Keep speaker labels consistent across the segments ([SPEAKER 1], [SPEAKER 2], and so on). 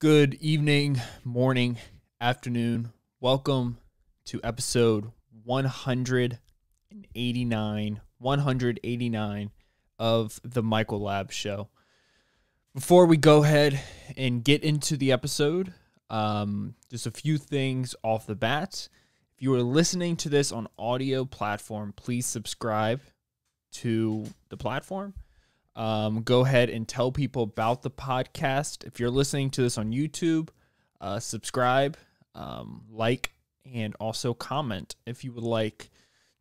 [SPEAKER 1] Good evening, morning, afternoon. Welcome to episode 189 of the Michael Lab Show. Before we go ahead and get into the episode, just a few things off the bat. If you are listening to this on audio platform, please subscribe to the platform. Go ahead and tell people about the podcast. If you're listening to this on YouTube, subscribe, like, and also comment if you would like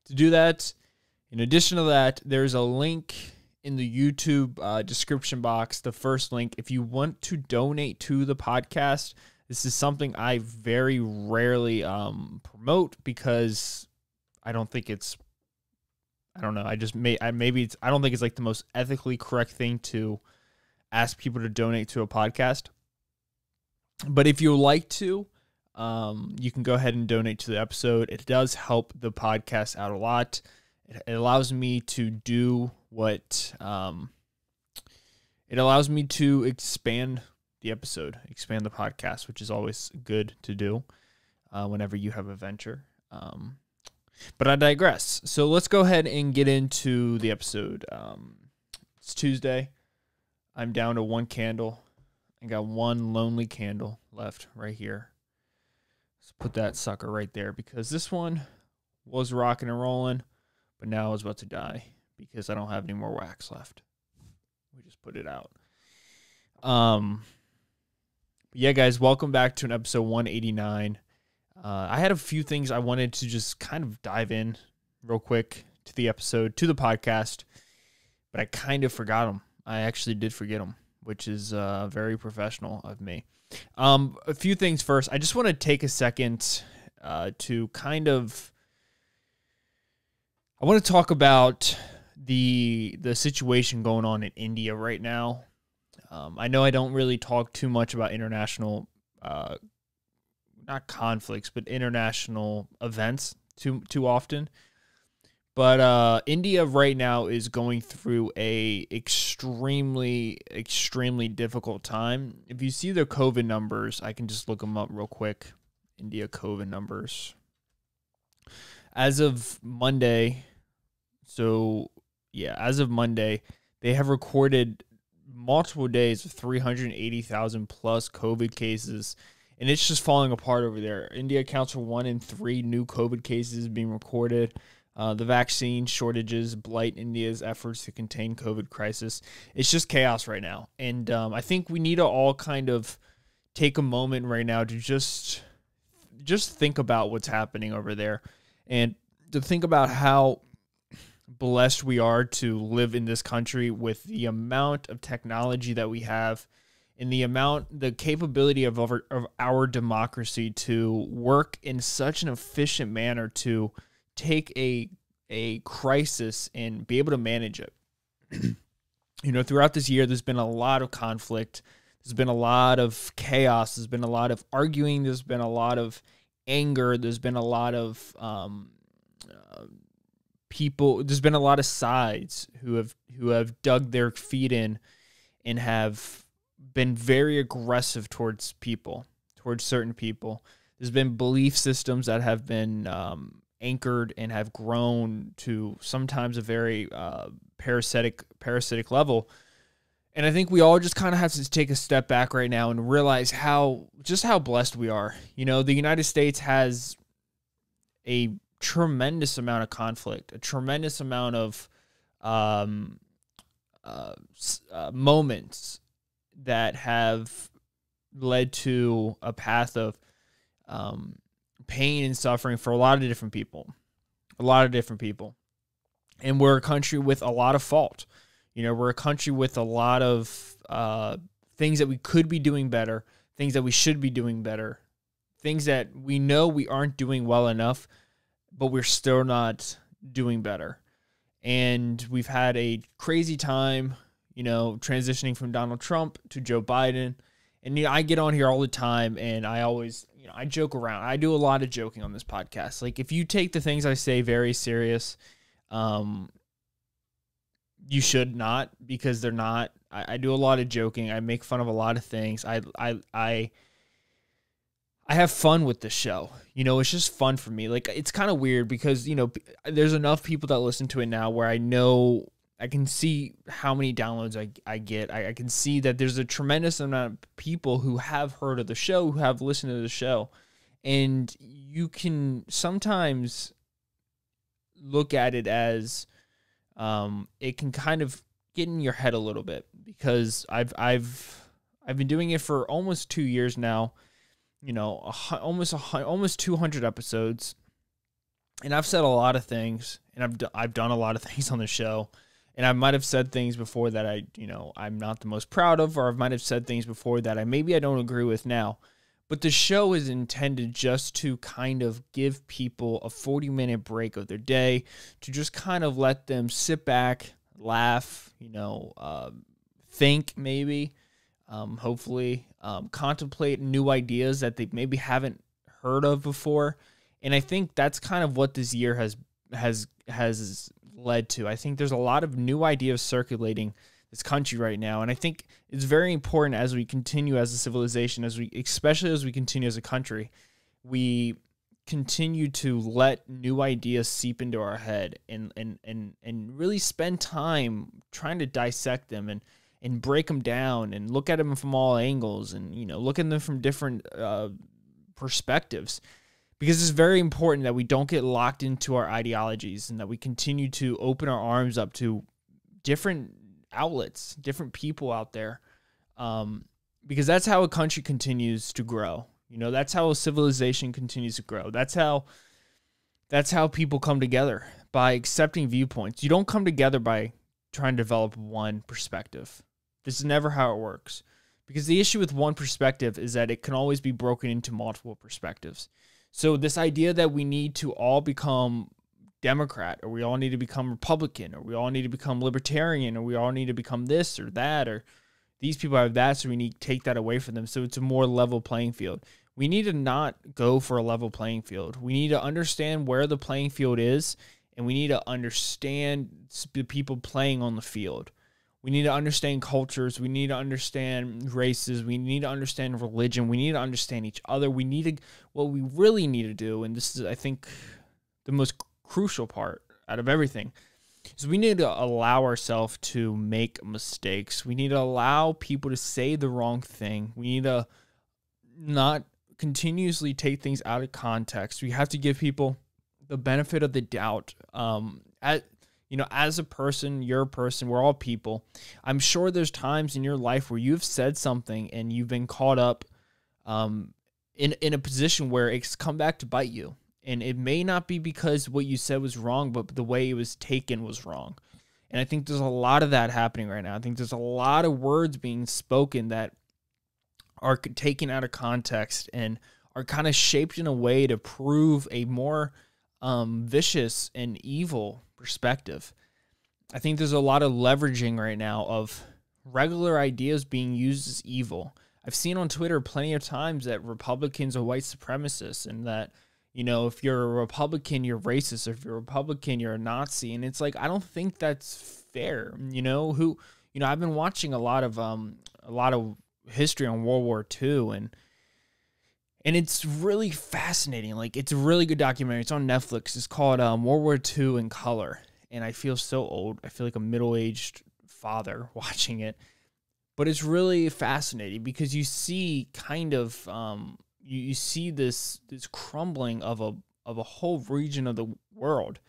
[SPEAKER 1] to do that. In addition to that, there's a link in the YouTube description box, the first link. If you want to donate to the podcast, this is something I very rarely promote because I don't think it's I don't know. I don't think it's like the most ethically correct thing to ask people to donate to a podcast. But if you like to, you can go ahead and donate to the episode. It does help the podcast out a lot. It allows me to do what, it allows me to expand the episode, expand the podcast, which is always good to do whenever you have a venture. But I digress. So let's go ahead and get into the episode. It's Tuesday. I'm down to one candle. I got one lonely candle left right here. Let's put that sucker right there because this one was rocking and rolling, but now it's about to die because I don't have any more wax left. We just put it out. Yeah, guys, welcome back to an episode 189. I had a few things I wanted to just kind of dive in real quick to the episode, to the podcast, but I kind of forgot them. I actually did forget them, which is very professional of me. A few things first. I just want to take a second to kind of, I want to talk about the situation going on in India right now. I know I don't really talk too much about international not conflicts, but international events too often. But India right now is going through a extremely difficult time. If you see the COVID numbers, I can just look them up real quick. India COVID numbers. As of Monday, as of Monday, they have recorded multiple days of 380,000 plus COVID cases. And it's just falling apart over there. India accounts for 1 in 3 new COVID cases being recorded. The vaccine shortages blight India's efforts to contain COVID crisis. It's just chaos right now. And I think we need to all kind of take a moment right now to just think about what's happening over there. And to think about how blessed we are to live in this country with the amount of technology that we have and the capability of our democracy to work in such an efficient manner to take a crisis and be able to manage it. Throughout this year, there's been a lot of conflict. There's been a lot of chaos. There's been a lot of arguing. There's been a lot of anger. There's been a lot of people. There's been a lot of sides who have dug their feet in and have been very aggressive towards certain people. There's been belief systems that have been anchored and have grown to sometimes a very parasitic level. And I think we all just kind of have to take a step back right now and realize how blessed we are. The United States has a tremendous amount of conflict, a tremendous amount of moments that have led to a path of pain and suffering for a lot of different people. And we're a country with a lot of fault. We're a country with a lot of things that we could be doing better, things that we should be doing better, things that we know we aren't doing well enough, but we're still not doing better. And we've had a crazy time, transitioning from Donald Trump to Joe Biden. And I get on here all the time and I always, I joke around. I do a lot of joking on this podcast. Like if you take the things I say very serious, You should not, because they're not. I do a lot of joking. I make fun of a lot of things. I have fun with this show. You know, it's just fun for me. Like, it's kind of weird because, you know, there's enough people that listen to it now where I know I can see how many downloads I get. I can see that there's a tremendous amount of people who have heard of the show, who have listened to the show. And you can sometimes look at it as it can kind of get in your head a little bit, because I've been doing it for almost 2 years now. You know, almost 200 episodes, and I've said a lot of things, and I've done a lot of things on the show, and I might have said things before that I'm not the most proud of, or I might have said things before that I don't agree with now. But the show is intended just to kind of give people a 40-minute break of their day, to just kind of let them sit back, laugh, think maybe. Hopefully, contemplate new ideas that they maybe haven't heard of before. And I think that's kind of what this year has led to. I think there's a lot of new ideas circulating this country right now. And I think it's very important, as we continue as a civilization, especially as we continue as a country, we continue to let new ideas seep into our head and really spend time trying to dissect them and break them down and look at them from all angles, and, look at them from different perspectives, because it's very important that we don't get locked into our ideologies, and that we continue to open our arms up to different outlets, different people out there, because that's how a country continues to grow. That's how a civilization continues to grow. That's how people come together, by accepting viewpoints. You don't come together by trying to develop one perspective. This is never how it works, because the issue with one perspective is that it can always be broken into multiple perspectives. So this idea that we need to all become Democrat, or we all need to become Republican, or we all need to become Libertarian, or we all need to become this or that, or these people have that, so we need to take that away from them, so it's a more level playing field. We need to not go for a level playing field. We need to understand where the playing field is, and we need to understand the people playing on the field. We need to understand cultures. We need to understand races. We need to understand religion. We need to understand each other. What we really need to do, and this is, I think, the most crucial part out of everything, is we need to allow ourselves to make mistakes. We need to allow people to say the wrong thing. We need to not continuously take things out of context. We have to give people the benefit of the doubt. As a person, you're a person, we're all people. I'm sure there's times in your life where you've said something and you've been caught up in a position where it's come back to bite you. And it may not be because what you said was wrong, but the way it was taken was wrong. And I think there's a lot of that happening right now. I think there's a lot of words being spoken that are taken out of context and are kind of shaped in a way to prove a more vicious and evil perspective. I think there's a lot of leveraging right now of regular ideas being used as evil. I've seen on Twitter plenty of times that Republicans are white supremacists, and that, if you're a Republican, you're racist, or if you're a Republican, you're a Nazi. And it's like, I don't think that's fair. I've been watching a lot of history on World War II, and it's really fascinating. Like, it's a really good documentary. It's on Netflix. It's called World War II in Color. And I feel so old. I feel like a middle-aged father watching it. But it's really fascinating because you see kind of you see this crumbling of a whole region of the world.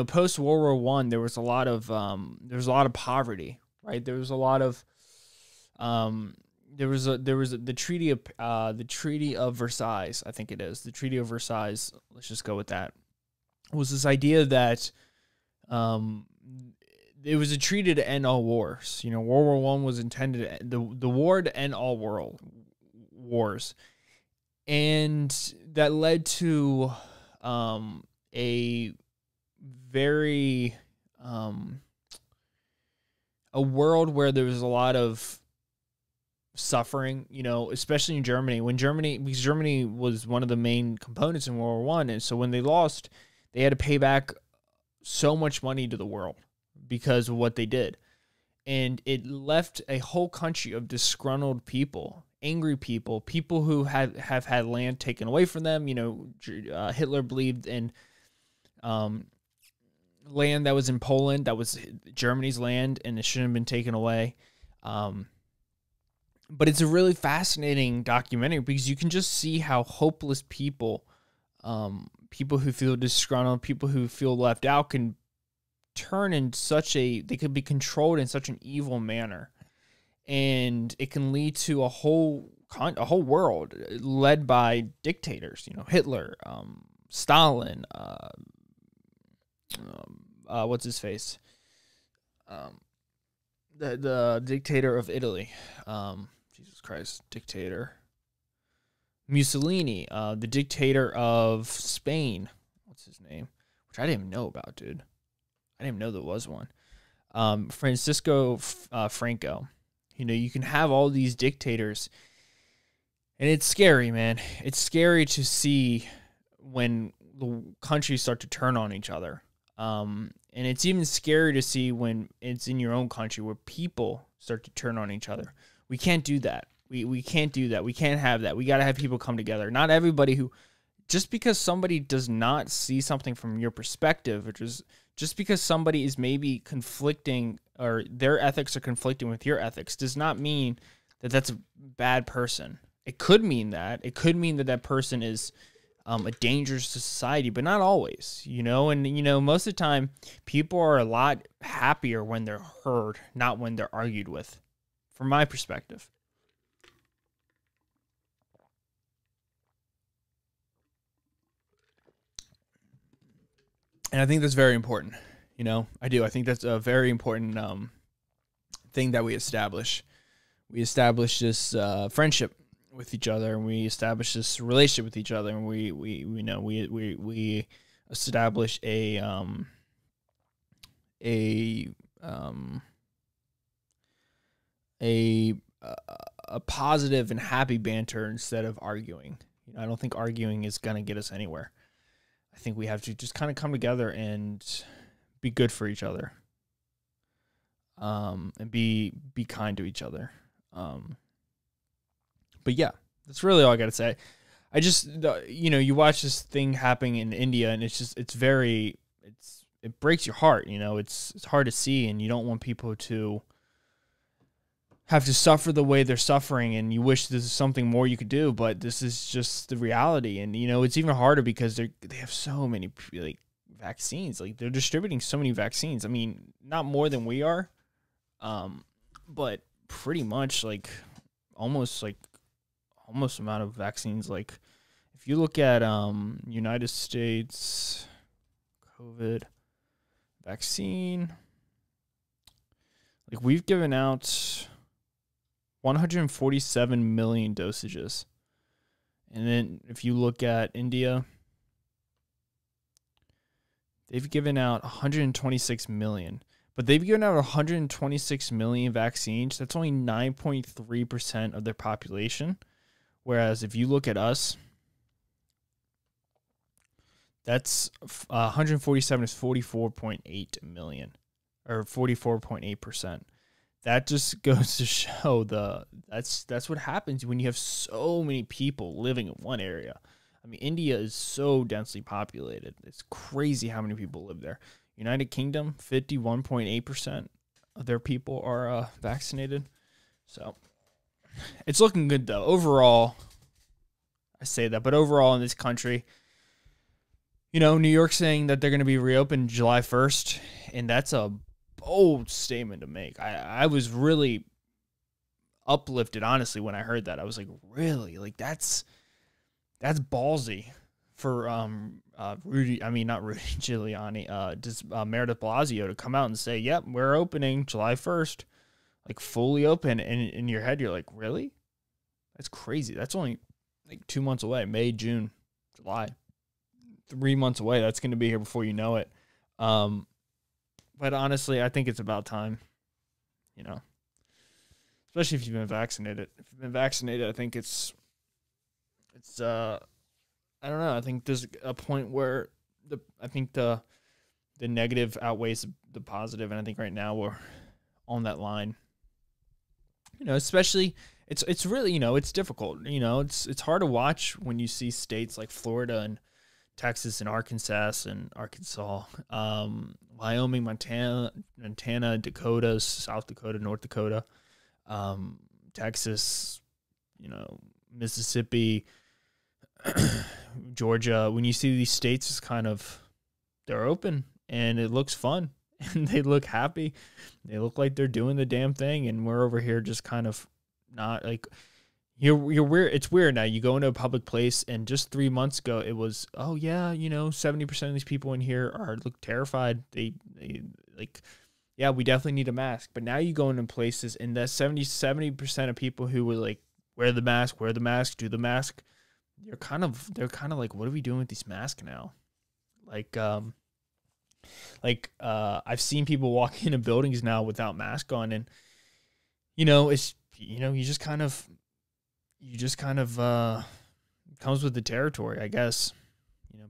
[SPEAKER 1] Post World War I, there was a lot of poverty, right? There was a lot of there was the Treaty of Versailles, I think it is. The Treaty of Versailles, let's just go with that. Was this idea that it was a treaty to end all wars. World War I was intended the war to end all world wars. And that led to a very a world where there was a lot of suffering, especially in Germany. Because Germany was one of the main components in World War I, and so when they lost, they had to pay back so much money to the world, because of what they did. And it left a whole country of disgruntled people, angry people, people who have had land taken away from them. Hitler believed in land that was in Poland, that was Germany's land, and it shouldn't have been taken away. But it's a really fascinating documentary because you can just see how hopeless people, people who feel disgruntled, people who feel left out, can turn in they could be controlled in such an evil manner, and it can lead to a whole world led by dictators. Hitler, Stalin, what's his face, the dictator of Italy, Jesus Christ, dictator Mussolini, the dictator of Spain, what's his name, which I didn't even know about, dude. I didn't even know there was one. Francisco Franco. You can have all these dictators, and it's scary, man. It's scary to see when the countries start to turn on each other. And it's even scary to see when it's in your own country where people start to turn on each other. We can't do that. We can't do that. We can't have that. We got to have people come together. Not everybody just because somebody does not see something from your perspective, which is just because somebody is maybe conflicting or their ethics are conflicting with your ethics, does not mean that that's a bad person. It could mean that. It could mean that person is a danger to society, but not always, And, most of the time, people are a lot happier when they're heard, not when they're argued with, from my perspective. And I think that's very important. I do. I think that's a very important thing that we establish. We establish this friendship with each other, and we establish this relationship with each other, and we establish a positive and happy banter instead of arguing. I don't think arguing is gonna get us anywhere. I think we have to just kind of come together and be good for each other, and be kind to each other. But yeah, that's really all I got to say. I just, you watch this thing happening in India, and it breaks your heart. It's hard to see, and you don't want people to have to suffer the way they're suffering, and you wish this is something more you could do, but this is just the reality. And, it's even harder because they have so many vaccines. They're distributing so many vaccines. I mean, not more than we are, but pretty much almost amount of vaccines. If you look at United States COVID vaccine, we've given out 147 million dosages. And then if you look at India, they've given out 126 million. But they've given out 126 million vaccines. That's only 9.3% of their population. Whereas if you look at us, that's 147 is 44.8 million, or 44.8%. That just goes to show that's what happens when you have so many people living in one area. I mean, India is so densely populated. It's crazy how many people live there. United Kingdom, 51.8% of their people are vaccinated. So it's looking good, though. Overall, I say that, but overall in this country, New York's saying that they're going to be reopened July 1st, and that's a bold statement to make. I was really uplifted, honestly, when I heard that. I was like, really? That's ballsy for not Rudy Giuliani, just Meredith Blasio to come out and say, yep, we're opening July 1st, fully open. And in your head, you're like, really? That's crazy. That's only 2 months away. May, June, July. 3 months away. That's going to be here before you know it. But honestly, I think it's about time, especially if you've been vaccinated. If you've been vaccinated, I think it's I don't know. I think there's a point where the the negative outweighs the positive, and I think right now we're on that line. Especially it's really, it's difficult. It's hard to watch when you see states like Florida and Texas and Arkansas, Wyoming, Montana, Dakota, South Dakota, North Dakota, Texas, Mississippi, Georgia. When you see these states, it's kind of, they're open and it looks fun and they look happy. They look like they're doing the damn thing, and we're over here just kind of not like. You're weird. It's weird now. You go into a public place, and just 3 months ago, it was, oh yeah, 70% of these people in here look terrified. They like, yeah, we definitely need a mask. But now you go into places, and that 70% of people who were like, wear the mask, do the mask. They're kind of like, what are we doing with these masks now? I've seen people walk into buildings now without mask on, and it's you just kind of comes with the territory, I guess.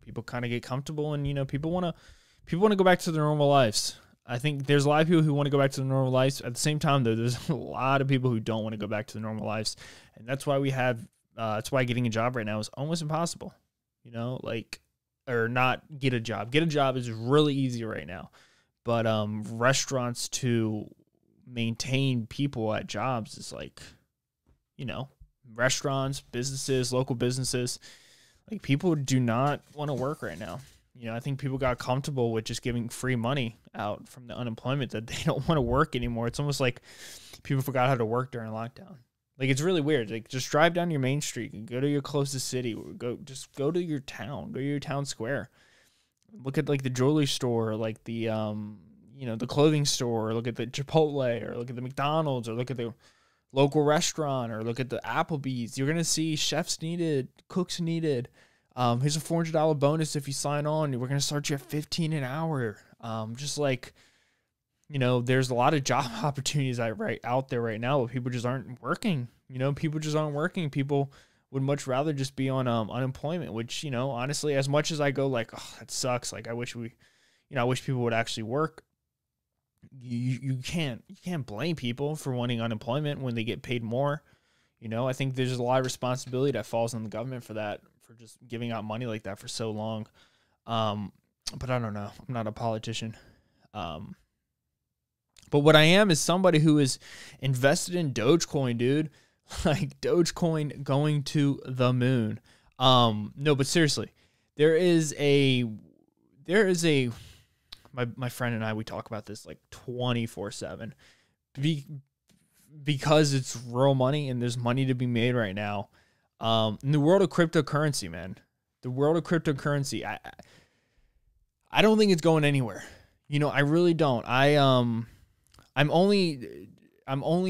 [SPEAKER 1] People kind of get comfortable, and people want to go back to their normal lives. I think there's a lot of people who want to go back to their normal lives. At the same time, though, there's a lot of people who don't want to go back to their normal lives, and that's why that's why getting a job right now is almost impossible. Or not get a job. Get a job is really easy right now, but restaurants to maintain people at jobs is like, restaurants, businesses, local businesses, like people do not want to work right now. I think people got comfortable with just giving free money out from the unemployment that they don't want to work anymore. It's almost like people forgot how to work during lockdown. Like, it's really weird. Like, just drive down your main street and go to your closest city. Go to your town. Go to your town square. Look at like the jewelry store, or like the the clothing store, or look at the Chipotle, or look at the McDonald's, or look at the local restaurant, or look at the Applebee's. You're gonna see chefs needed, cooks needed. Here's a $400 bonus if you sign on. We're gonna start you at $15 an hour. Just like, there's a lot of job opportunities out there right now, but people just aren't working. People just aren't working. People would much rather just be on unemployment, which, honestly, as much as I go like, oh, that sucks. Like, I wish people would actually work. You can't blame people for wanting unemployment when they get paid more. I think there's a lot of responsibility that falls on the government for that, for just giving out money like that for so long. But I don't know. I'm not a politician. But what I am is somebody who is invested in Dogecoin, dude. Like, Dogecoin going to the moon. No, but seriously, my friend and I, we talk about this like 24/7 because it's real money and there's money to be made right now. In the world of cryptocurrency, man, the world of cryptocurrency, I don't think it's going anywhere. I really don't. I'm only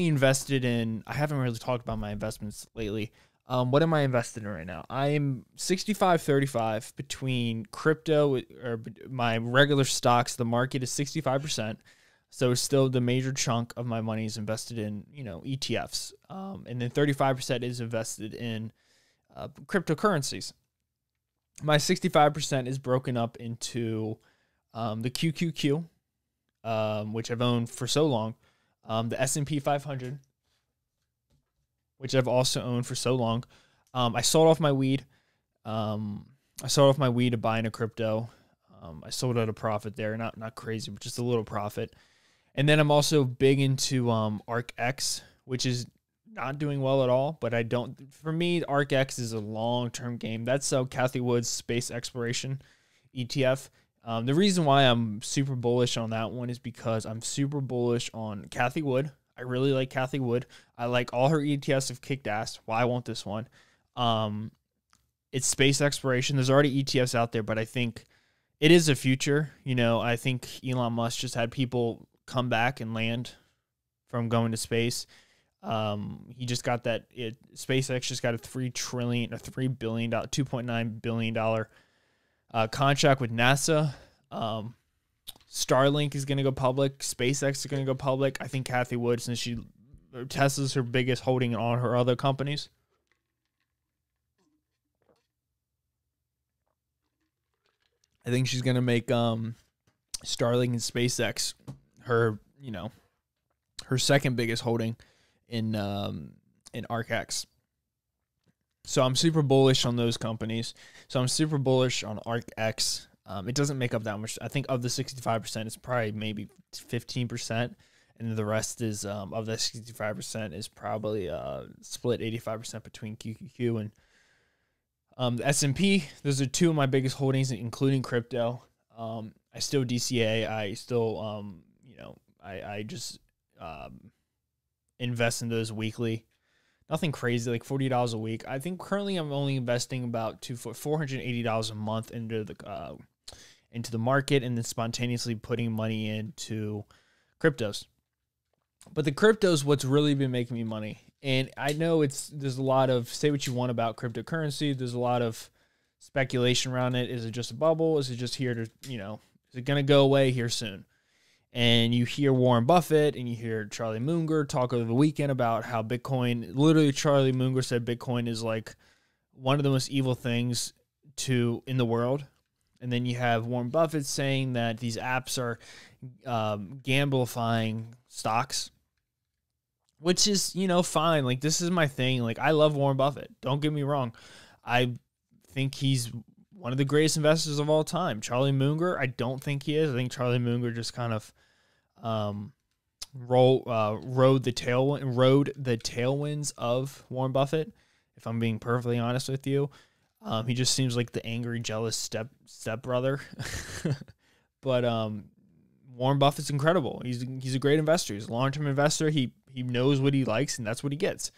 [SPEAKER 1] invested in, I haven't really talked about my investments lately. What am I invested in right now? I'm 65-35 between crypto or my regular stocks. The market is 65%. So still the major chunk of my money is invested in, ETFs. And then 35% is invested in cryptocurrencies. My 65% is broken up into the QQQ, which I've owned for so long, the S&P 500, which I've also owned for so long. I sold off my weed. To buy into crypto. I sold at a profit there, not crazy, but just a little profit. And then I'm also big into ARKX, which is not doing well at all. But for me, ARKX is a long-term game. That's Cathie Wood's space exploration ETF. The reason why I'm super bullish on that one is because I'm super bullish on Cathie Wood. I really like Cathie Wood. I like all her ETFs have kicked ass. Well, I want this one. It's space exploration. There's already ETFs out there, but I think it is a future. I think Elon Musk just had people come back and land from going to space. He just got SpaceX just got a $2.9 billion contract with NASA. Starlink is going to go public. SpaceX is going to go public. I think Cathie Wood, since Tesla's her biggest holding in all her other companies. I think she's going to make Starlink and SpaceX, her second biggest holding in ArcX. So I'm super bullish on those companies. So I'm super bullish on ArcX. It doesn't make up that much. I think of the 65%, it's probably maybe 15%, and the rest is of that 65% is probably split 85% between QQQ and the S&P. Those are two of my biggest holdings, including crypto. I still DCA. I still I just invest in those weekly. Nothing crazy, like $40 a week. I think currently I'm only investing about $480 a month into the market, and then spontaneously putting money into cryptos. But the cryptos, what's really been making me money. And I know there's a lot of, say what you want about cryptocurrency. There's a lot of speculation around it. Is it just a bubble? Is it just here to, is it going to go away here soon? And you hear Warren Buffett and you hear Charlie Munger talk over the weekend about how Bitcoin, literally Charlie Munger said Bitcoin is like one of the most evil things in the world. And then you have Warren Buffett saying that these apps are gamblifying stocks, which is, fine. Like, this is my thing. Like, I love Warren Buffett. Don't get me wrong. I think he's one of the greatest investors of all time. Charlie Munger, I don't think he is. I think Charlie Munger just kind of rode the tailwinds of Warren Buffett, if I'm being perfectly honest with you. He just seems like the angry, jealous stepbrother. But Warren Buffett's incredible. He's a great investor. He's a long-term investor. He knows what he likes, and that's what he gets.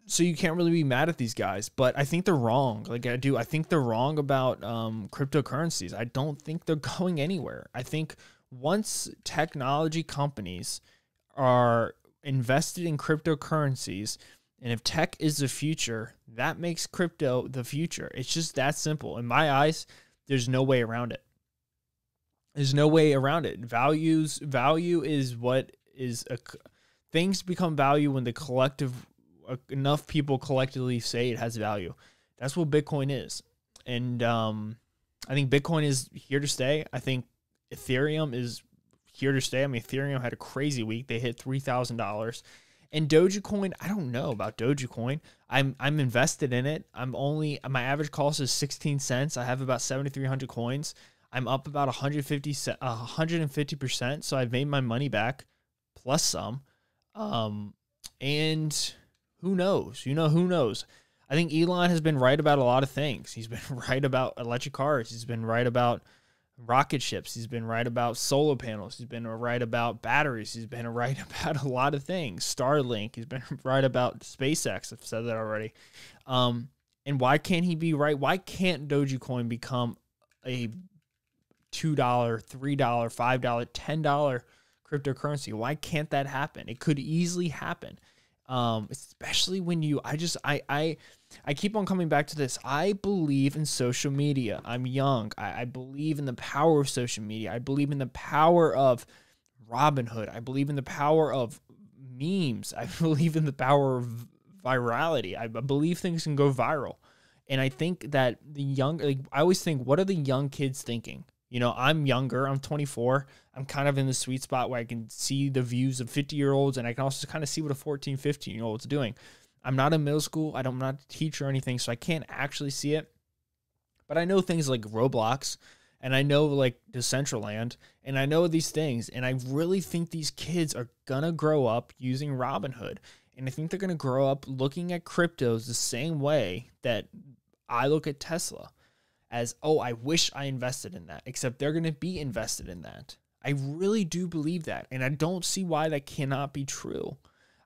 [SPEAKER 1] So you can't really be mad at these guys, but I think they're wrong. I think they're wrong about cryptocurrencies. I don't think they're going anywhere. I think once technology companies are invested in cryptocurrencies, and if tech is the future, that makes crypto the future. It's just that simple. In my eyes, there's no way around it. There's no way around it. Value is what is things become value when enough people collectively say it has value. That's what Bitcoin is. And I think Bitcoin is here to stay. I think Ethereum is here to stay. I mean, Ethereum had a crazy week. They hit $3,000. And Dogecoin, I don't know about Dogecoin. I'm invested in it. My average cost is 16 cents. I have about 7,300 coins. I'm up about 150%. So I've made my money back plus some. And who knows? Who knows? I think Elon has been right about a lot of things. He's been right about electric cars. He's been right about rocket ships. He's been right about solar panels. He's been right about batteries. He's been right about a lot of things. Starlink. He's been right about SpaceX. I've said that already. And why can't he be right? Why can't Dogecoin become a $2, $3, $5, $10 cryptocurrency? Why can't that happen? It could easily happen. Especially when I keep on coming back to this. I believe in social media. I'm young. I believe in the power of social media. I believe in the power of Robinhood. I believe in the power of memes. I believe in the power of virality. I believe things can go viral. And I think that I always think, what are the young kids thinking? I'm younger. I'm 24. I'm kind of in the sweet spot where I can see the views of 50-year-olds, and I can also kind of see what a 14, 15-year-old's doing. I'm not in middle school. I'm not a teacher or anything, so I can't actually see it. But I know things like Roblox, and I know like Decentraland, and I know these things. And I really think these kids are going to grow up using Robinhood. And I think they're going to grow up looking at cryptos the same way that I look at Tesla. As, I wish I invested in that, except they're going to be invested in that. I really do believe that, and I don't see why that cannot be true.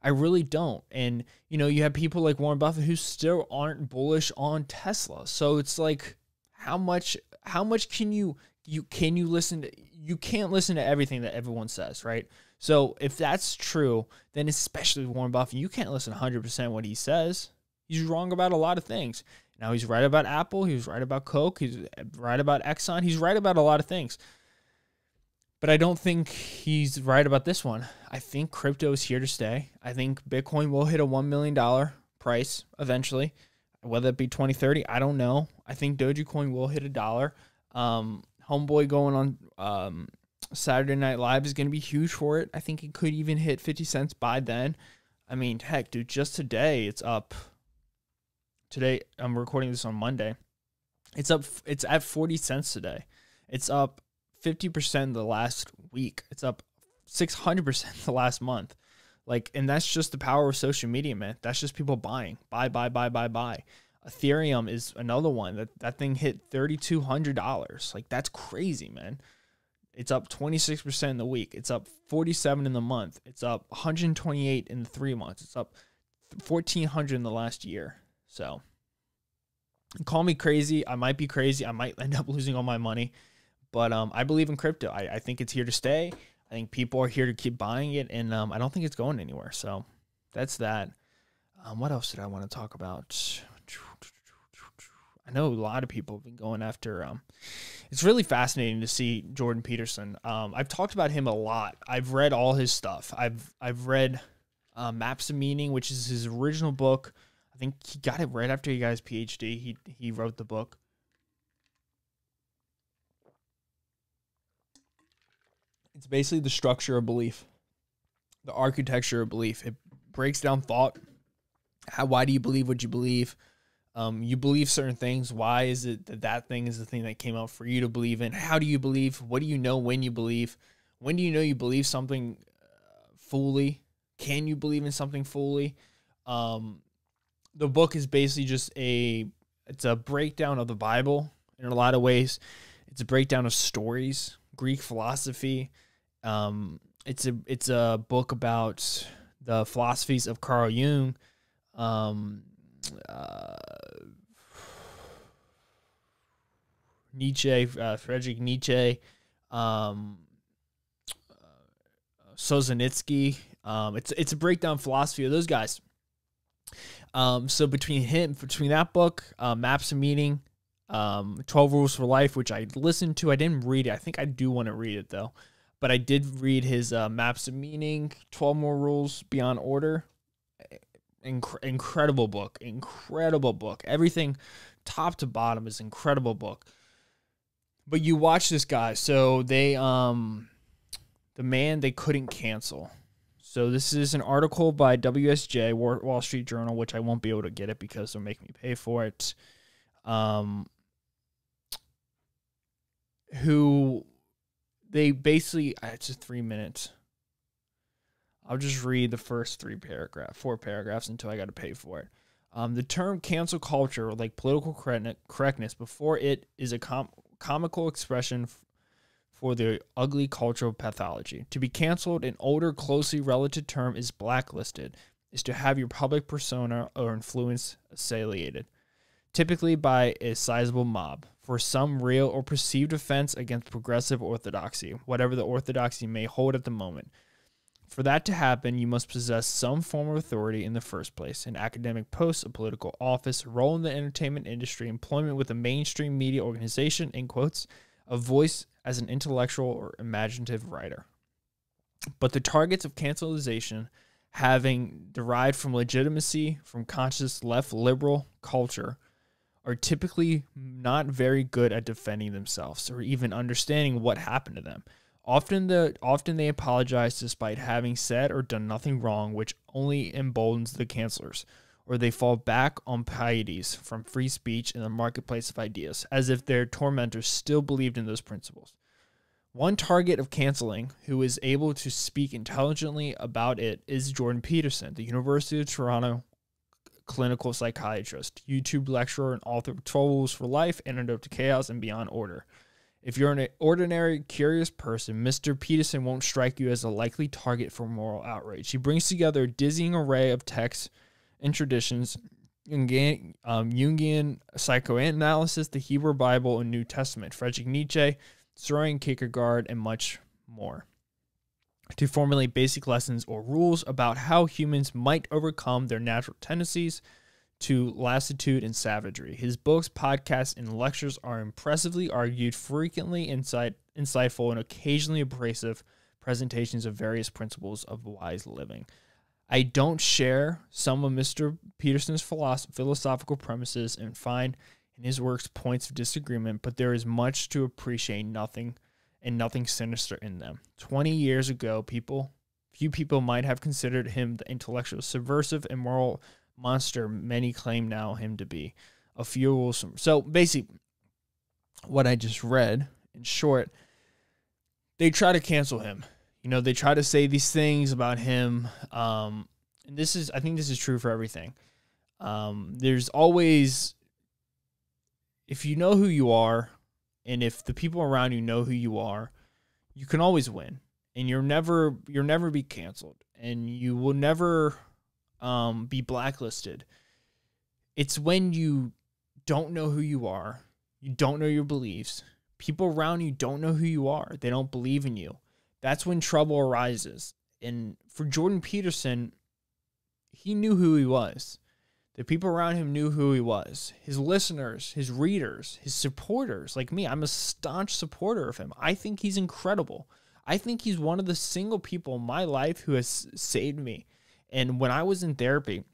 [SPEAKER 1] I really don't. And, you have people like Warren Buffett who still aren't bullish on Tesla. So it's like, how much can you listen to? You can't listen to everything that everyone says, right? So if that's true, then especially Warren Buffett, you can't listen 100% what he says. He's wrong about a lot of things. Now, he's right about Apple. He was right about Coke. He's right about Exxon. He's right about a lot of things. But I don't think he's right about this one. I think crypto is here to stay. I think Bitcoin will hit a $1 million price eventually. Whether it be 2030, I don't know. I think Dogecoin will hit $1. Homeboy going on Saturday Night Live is going to be huge for it. I think it could even hit 50 cents by then. I mean, heck, dude, just today it's up. Today, I'm recording this on Monday. It's up. It's at 40 cents today. It's up 50% the last week. It's up 600% the last month. Like, and that's just the power of social media, man. That's just people buying. Buy. Ethereum is another one. That thing hit $3,200. Like, that's crazy, man. It's up 26% in the week. It's up 47 in the month. It's up 128 in the 3 months. It's up 1,400 in the last year. So, call me crazy. I might be crazy. I might end up losing all my money. But I believe in crypto. I think it's here to stay. I think people are here to keep buying it. And I don't think it's going anywhere. So, that's that. What else did I want to talk about? I know a lot of people have been going after. It's really fascinating to see Jordan Peterson. I've talked about him a lot. I've read all his stuff. I've read Maps of Meaning, which is his original book. I think he got it right after he got his PhD. He wrote the book. It's basically the structure of belief, the architecture of belief. It breaks down thought. Why do you believe what you believe? You believe certain things. Why is it that thing is the thing that came out for you to believe in? How do you believe? What do you know when you believe? When do you know you believe something fully? Can you believe in something fully? The book is basically just it's a breakdown of the Bible in a lot of ways. It's a breakdown of stories, Greek philosophy. It's a book about the philosophies of Carl Jung. Nietzsche, Friedrich Nietzsche, Solzhenitsyn. It's a breakdown philosophy of those guys. So between that book, Maps of Meaning, 12 Rules for Life, which I listened to, I didn't read it. I think I do want to read it though, but I did read his Maps of Meaning, 12 More Rules Beyond Order. Incredible book. Everything top to bottom is incredible book. But you watch this guy. So they the man they couldn't cancel. So this is an article by WSJ, Wall Street Journal, which I won't be able to get it because they'll make me pay for it. Who they basically, it's just 3 minutes. I'll just read the first 4 paragraphs until I got to pay for it. The term cancel culture, like political correctness, before it is a comical expression for the ugly cultural pathology. To be canceled, an older, closely related term is blacklisted, is to have your public persona or influence assailed, typically by a sizable mob, for some real or perceived offense against progressive orthodoxy, whatever the orthodoxy may hold at the moment. For that to happen, you must possess some form of authority in the first place: an academic post, a political office, a role in the entertainment industry, employment with a mainstream media organization, in quotes, a voice as an intellectual or imaginative writer. But the targets of cancelization, having derived from legitimacy from conscious left liberal culture, are typically not very good at defending themselves or even understanding what happened to them. Often they apologize despite having said or done nothing wrong, which only emboldens the cancelers, or they fall back on pieties from free speech in the marketplace of ideas, as if their tormentors still believed in those principles. One target of canceling, who is able to speak intelligently about it, is Jordan Peterson, the University of Toronto clinical psychiatrist, YouTube lecturer, and author of 12 Rules for Life, Antidote to Chaos, and Beyond Order. If you're an ordinary, curious person, Mr. Peterson won't strike you as a likely target for moral outrage. He brings together a dizzying array of texts and traditions, Jungian psychoanalysis, the Hebrew Bible, and New Testament, Friedrich Nietzsche, Soren Kierkegaard, and much more, to formulate basic lessons or rules about how humans might overcome their natural tendencies to lassitude and savagery. His books, podcasts, and lectures are impressively argued, frequently insightful, and occasionally abrasive presentations of various principles of wise living. I don't share some of Mr. Peterson's philosophical premises and find in his works points of disagreement, but there is much to appreciate nothing sinister in them. 20 years ago, few people might have considered him the intellectual, subversive, and moral monster many claim now him to be. A few will. So basically, what I just read, in short, they try to cancel him. They try to say these things about him. And I think this is true for everything. There's always, if you know who you are, and if the people around you know who you are, you can always win, and you'll never be canceled, and you will never be blacklisted. It's when you don't know who you are, you don't know your beliefs, people around you don't know who you are, they don't believe in you. That's when trouble arises. And for Jordan Peterson, he knew who he was. The people around him knew who he was. His listeners, his readers, his supporters, like me, I'm a staunch supporter of him. I think he's incredible. I think he's one of the single people in my life who has saved me. And when I was in therapy,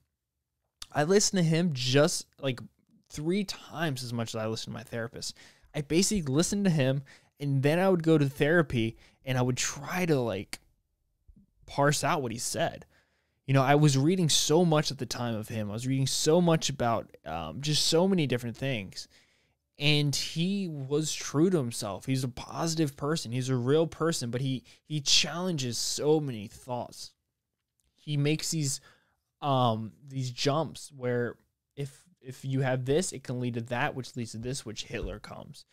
[SPEAKER 1] I listened to him just like 3 times as much as I listened to my therapist. I basically listened to him, and then I would go to therapy and I would try to like parse out what he said. I was reading so much at the time of him. I was reading so much about just so many different things. And he was true to himself. He's a positive person. He's a real person, but he challenges so many thoughts. He makes these jumps where if you have this, it can lead to that, which leads to this, which Hitler comes.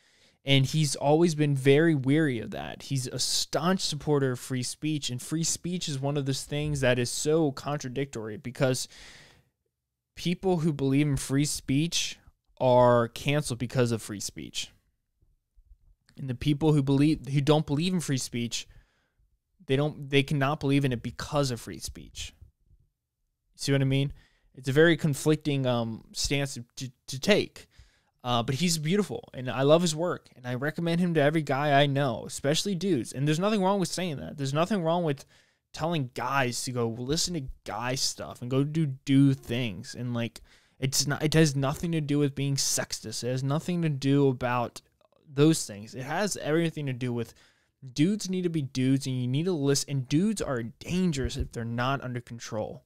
[SPEAKER 1] And he's always been very weary of that. He's a staunch supporter of free speech, and free speech is one of those things that is so contradictory, because people who believe in free speech are canceled because of free speech. And the people who don't believe in free speech, they cannot believe in it because of free speech. See what I mean? It's a very conflicting stance to take. But he's beautiful, and I love his work, and I recommend him to every guy I know, especially dudes. And there's nothing wrong with saying that. There's nothing wrong with telling guys to go listen to guy stuff and go do things. And like, it has nothing to do with being sexist. It has nothing to do about those things. It has everything to do with dudes need to be dudes, and you need to listen. And dudes are dangerous if they're not under control.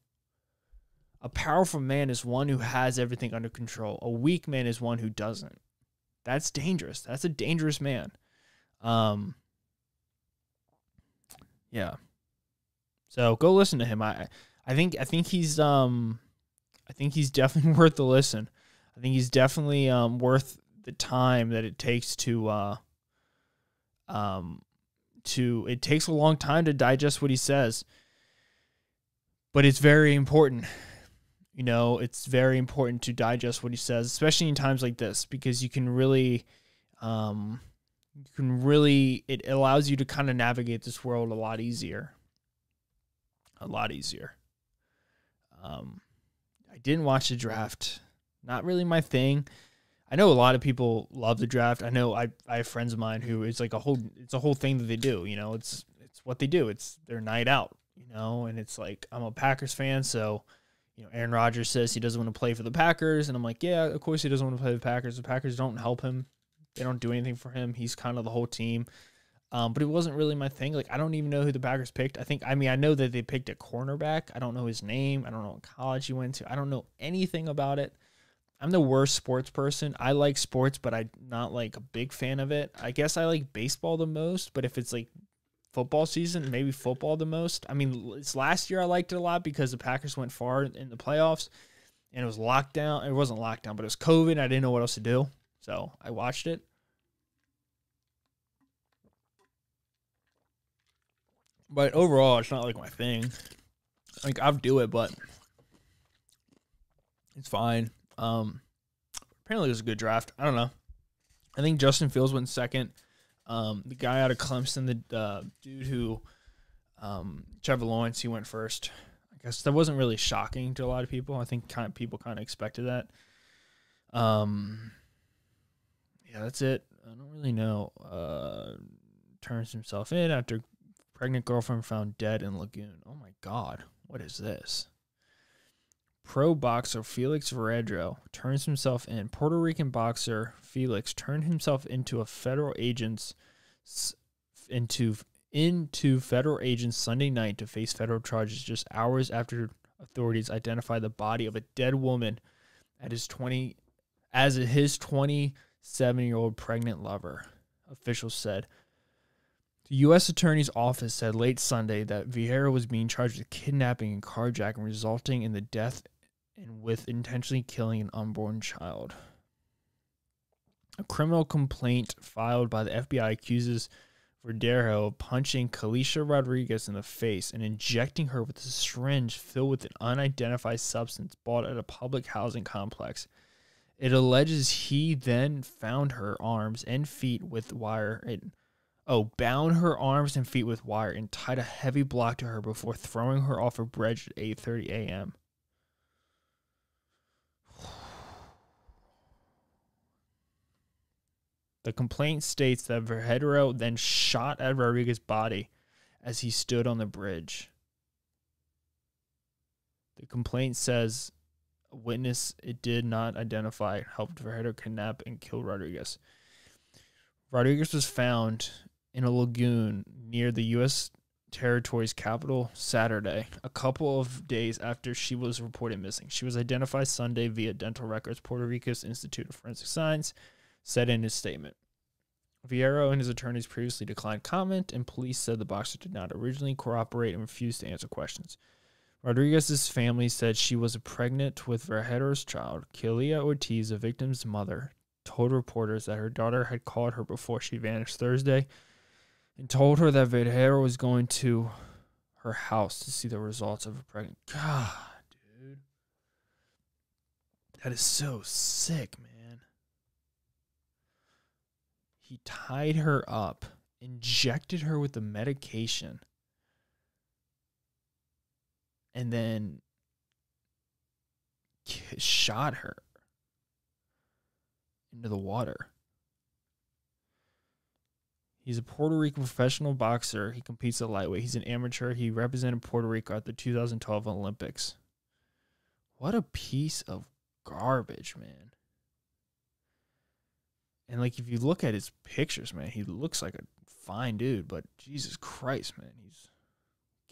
[SPEAKER 1] A powerful man is one who has everything under control. A weak man is one who doesn't. That's dangerous. That's a dangerous man. Yeah. So go listen to him. I think he's definitely worth the listen. I think he's definitely worth the time that it takes it takes a long time to digest what he says. But it's very important. It's very important to digest what he says, especially in times like this, because it allows you to kind of navigate this world a lot easier. I didn't watch the draft. Not really my thing. I know a lot of people love the draft. I know I have friends of mine who it's a whole thing that they do. It's what they do. It's their night out, and it's like, I'm a Packers fan, so Aaron Rodgers says he doesn't want to play for the Packers, and I'm like, yeah, of course he doesn't want to play for the Packers. The Packers don't help him. They don't do anything for him. He's kind of the whole team. But it wasn't really my thing. Like, I don't even know who the Packers picked. I know that they picked a cornerback. I don't know his name. I don't know what college he went to. I don't know anything about it. I'm the worst sports person. I like sports, but I'm not like a big fan of it. I guess I like baseball the most, but if it's like football season, maybe football the most. It's last year I liked it a lot because the Packers went far in the playoffs, and it was lockdown. It wasn't lockdown, but it was COVID. I didn't know what else to do, so I watched it. But overall, it's not like my thing. Like, I'll do it, but it's fine. Apparently it was a good draft. I don't know. I think Justin Fields went second. The guy out of Clemson, the dude who, Trevor Lawrence, he went first. I guess that wasn't really shocking to a lot of people. I think people kind of expected that. Yeah, that's it. I don't really know. Turns himself in after pregnant girlfriend found dead in lagoon. Oh my God, what is this? Pro boxer Felix Verredero turns himself in. Puerto Rican boxer Felix turned himself into federal agents Sunday night to face federal charges just hours after authorities identified the body of a dead woman as his 27-year-old pregnant lover, officials said. The U.S. Attorney's Office said late Sunday that Vieira was being charged with kidnapping and carjacking, resulting in the death and with intentionally killing an unborn child. A criminal complaint filed by the FBI accuses Verredero of punching Kalisha Rodriguez in the face and injecting her with a syringe filled with an unidentified substance bought at a public housing complex. It alleges he then bound her arms and feet with wire and tied a heavy block to her before throwing her off a bridge at 8:30 a.m. The complaint states that Verredero then shot at Rodriguez's body as he stood on the bridge. The complaint says a witness it did not identify helped Verredero kidnap and kill Rodriguez. Rodriguez was found in a lagoon near the U.S. territory's capital Saturday, a couple of days after she was reported missing. She was identified Sunday via dental records, Puerto Rico's Institute of Forensic Science said in his statement. Vieira and his attorneys previously declined comment, and police said the boxer did not originally cooperate and refused to answer questions. Rodriguez's family said she was pregnant with Verredero's child. Kelia Ortiz, the victim's mother, told reporters that her daughter had called her before she vanished Thursday and told her that Verredero was going to her house to see the results of her pregnancy. God, dude. That is so sick, man. He tied her up, injected her with the medication, and then shot her into the water. He's a Puerto Rican professional boxer. He competes at lightweight. He's an amateur. He represented Puerto Rico at the 2012 Olympics. What a piece of garbage, man. And, like, if you look at his pictures, man, he looks like a fine dude. But, Jesus Christ, man,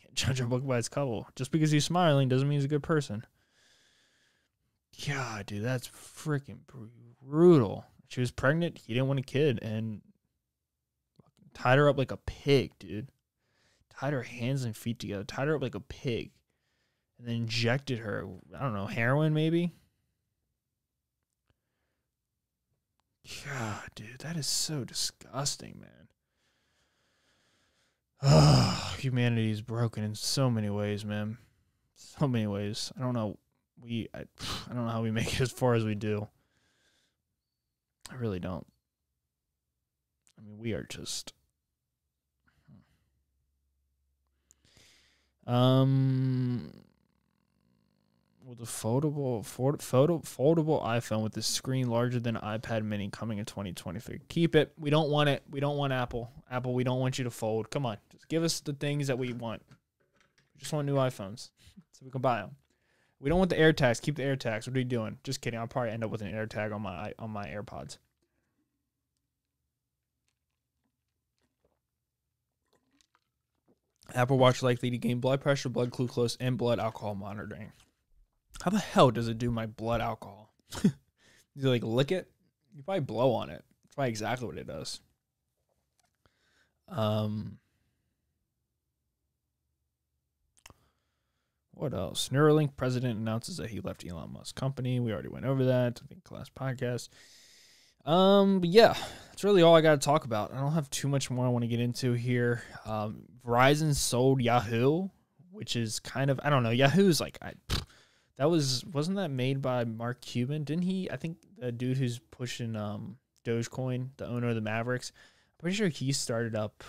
[SPEAKER 1] can't judge a book by its cover. Just because he's smiling doesn't mean he's a good person. God, dude, that's freaking brutal. She was pregnant. He didn't want a kid. And tied her up like a pig, dude. Tied her hands and feet together. Tied her up like a pig. And then injected her, I don't know, heroin maybe? God, dude, that is so disgusting, man. Humanity is broken in so many ways, man. So many ways. I don't know. I don't know how we make it as far as we do. I really don't. I mean, we are just. With a foldable iPhone with a screen larger than iPad mini coming in 2023. Keep it. We don't want it. We don't want Apple. Apple, we don't want you to fold. Come on. Just give us the things that we want. We just want new iPhones so we can buy them. We don't want the AirTags. Keep the AirTags. What are you doing? Just kidding. I'll probably end up with an AirTag on my AirPods. Apple Watch likely to gain blood pressure, blood glucose, and blood alcohol monitoring. How the hell does it do my blood alcohol? You like lick it? You probably blow on it. That's probably exactly what it does. What else? Neuralink president announces that he left Elon Musk's company. We already went over that, I think, last podcast. But yeah, that's really all I got to talk about. I don't have too much more I want to get into here. Verizon sold Yahoo, which is kind of, I don't know. Yahoo's like, wasn't that made by Mark Cuban? Didn't he? I think the dude who's pushing Dogecoin, the owner of the Mavericks, I'm pretty sure he started up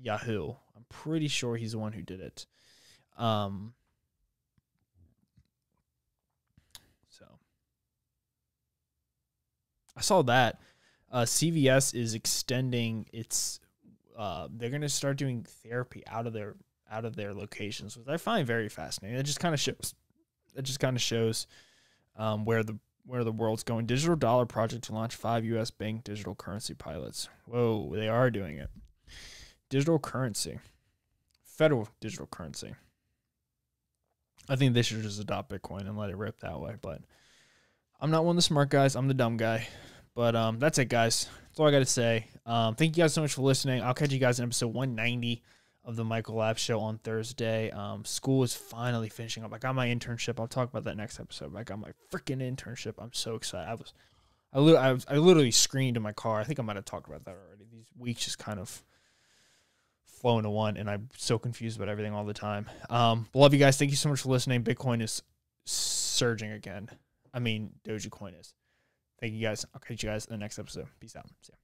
[SPEAKER 1] Yahoo. I'm pretty sure he's the one who did it. So I saw that CVS is extending its. They're gonna start doing therapy out of their locations, which I find very fascinating. It just kind of shows that just kind of shows where the world's going. Digital dollar project to launch 5 U.S. bank digital currency pilots. Whoa, they are doing it. Digital currency. Federal digital currency. I think they should just adopt Bitcoin and let it rip that way. But I'm not one of the smart guys. I'm the dumb guy. But that's it, guys. That's all I got to say. Thank you guys so much for listening. I'll catch you guys in episode 190 of the Michael Lab Show on Thursday. School is finally finishing up. I got my internship. I'll talk about that next episode. I got my freaking internship. I'm so excited. I literally screamed in my car. I think I might have talked about that already. These weeks just kind of flow into one, and I'm so confused about everything all the time. Love you guys. Thank you so much for listening. Bitcoin is surging again. I mean, Dogecoin is. Thank you guys. I'll catch you guys in the next episode. Peace out. See ya.